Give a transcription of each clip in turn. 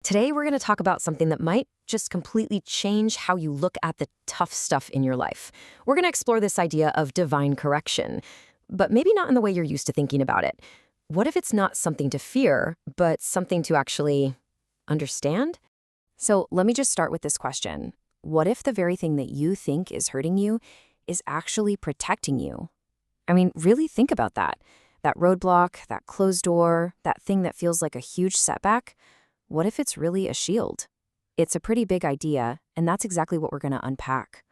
Today, we're going to talk about something that might just completely change how you look at the tough stuff in your life. We're going to explore this idea of divine correction, but maybe not in the way you're used to thinking about it. What if it's not something to fear, but something to actually understand? So let me just start with this question. What if the very thing that you think is hurting you is actually protecting you? I mean, really think about that. That roadblock, that closed door, that thing that feels like a huge setback. What if it's really a shield? It's a pretty big idea, and that's exactly what we're going to unpack.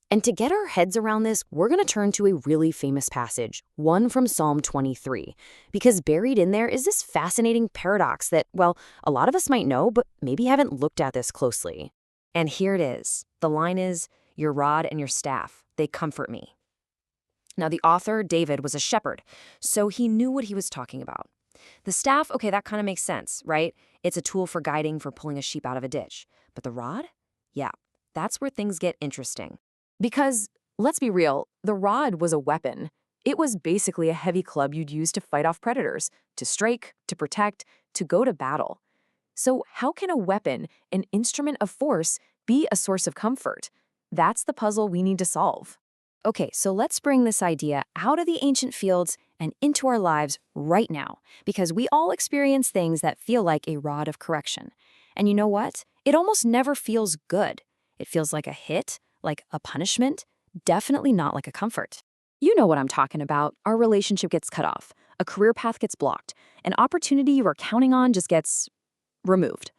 And to get our heads around this, we're going to turn to a really famous passage, one from Psalm 23, because buried in there is this fascinating paradox that, well, a lot of us might know, but maybe haven't looked at this closely. And here it is. The line is, "Your rod and your staff, they comfort me." Now, the author, David, was a shepherd, so he knew what he was talking about. The staff, okay, that kind of makes sense, right? It's a tool for guiding, for pulling a sheep out of a ditch. But the rod? Yeah, that's where things get interesting. Because, let's be real, the rod was a weapon. It was basically a heavy club you'd use to fight off predators, to strike, to protect, to go to battle. So how can a weapon, an instrument of force, be a source of comfort? That's the puzzle we need to solve. Okay, so let's bring this idea out of the ancient fields and into our lives right now, because we all experience things that feel like a rod of correction. And you know what? It almost never feels good. It feels like a hit, like a punishment, definitely not like a comfort. You know what I'm talking about. Our relationship gets cut off, a career path gets blocked, an opportunity you were counting on just gets removed.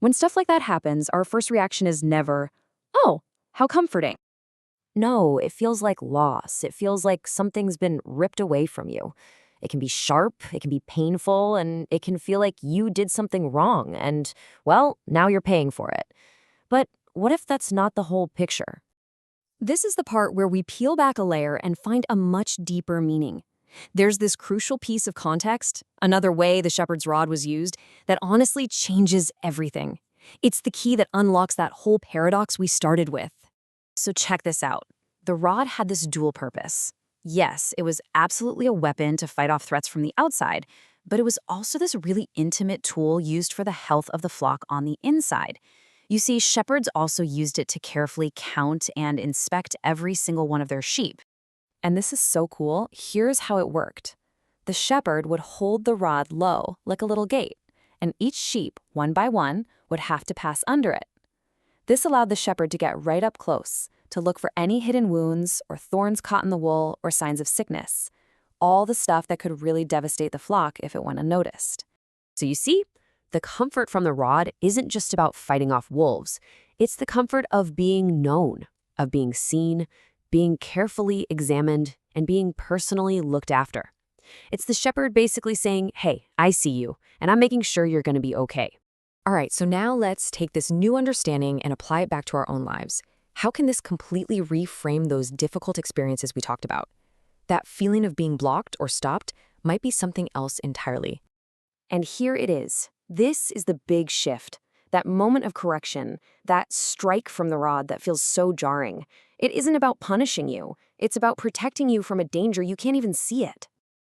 When stuff like that happens, our first reaction is never, "Oh, how comforting." No, it feels like loss. It feels like something's been ripped away from you. It can be sharp, it can be painful, and it can feel like you did something wrong, and, well, now you're paying for it. But what if that's not the whole picture? This is the part where we peel back a layer and find a much deeper meaning. There's this crucial piece of context, another way the shepherd's rod was used, that honestly changes everything. It's the key that unlocks that whole paradox we started with. So check this out. The rod had this dual purpose. Yes, it was absolutely a weapon to fight off threats from the outside, but it was also this really intimate tool used for the health of the flock on the inside. You see, shepherds also used it to carefully count and inspect every single one of their sheep. And this is so cool. Here's how it worked. The shepherd would hold the rod low, like a little gate, and each sheep, one by one, would have to pass under it. This allowed the shepherd to get right up close, to look for any hidden wounds or thorns caught in the wool or signs of sickness, all the stuff that could really devastate the flock if it went unnoticed. So you see, the comfort from the rod isn't just about fighting off wolves. It's the comfort of being known, of being seen, being carefully examined, and being personally looked after. It's the shepherd basically saying, "Hey, I see you, and I'm making sure you're going to be okay." All right, so now let's take this new understanding and apply it back to our own lives. How can this completely reframe those difficult experiences we talked about? That feeling of being blocked or stopped might be something else entirely. And here it is. This is the big shift. That moment of correction, that strike from the rod that feels so jarring. It isn't about punishing you. It's about protecting you from a danger you can't even see it.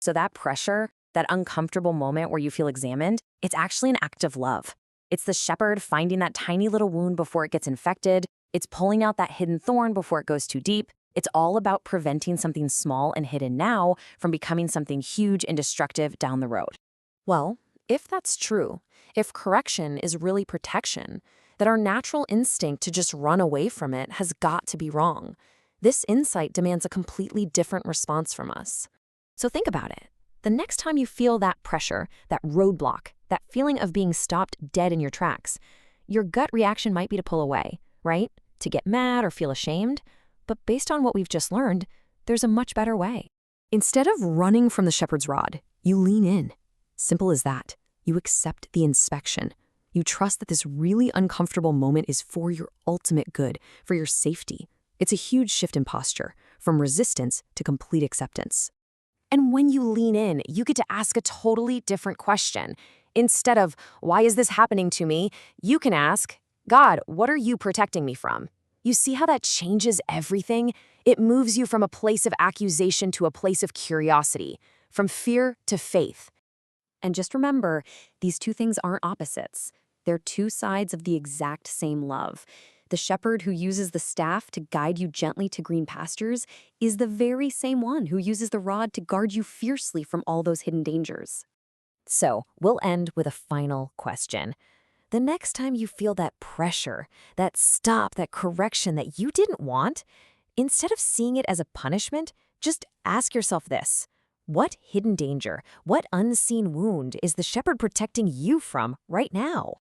So that pressure, that uncomfortable moment where you feel examined, it's actually an act of love. It's the shepherd finding that tiny little wound before it gets infected. It's pulling out that hidden thorn before it goes too deep. It's all about preventing something small and hidden now from becoming something huge and destructive down the road. Well, if that's true, if correction is really protection, then our natural instinct to just run away from it has got to be wrong. This insight demands a completely different response from us. So think about it. The next time you feel that pressure, that roadblock, that feeling of being stopped dead in your tracks, your gut reaction might be to pull away, right? To get mad or feel ashamed. But based on what we've just learned, there's a much better way. Instead of running from the shepherd's rod, you lean in. Simple as that. You accept the inspection. You trust that this really uncomfortable moment is for your ultimate good, for your safety. It's a huge shift in posture, from resistance to complete acceptance. And when you lean in, you get to ask a totally different question. Instead of, "Why is this happening to me?" you can ask, "God, what are you protecting me from?" You see how that changes everything? It moves you from a place of accusation to a place of curiosity, from fear to faith. And just remember, these two things aren't opposites. They're two sides of the exact same love. The shepherd who uses the staff to guide you gently to green pastures is the very same one who uses the rod to guard you fiercely from all those hidden dangers. So, we'll end with a final question. The next time you feel that pressure, that stop, that correction that you didn't want, instead of seeing it as a punishment, just ask yourself this. What hidden danger, what unseen wound is the shepherd protecting you from right now?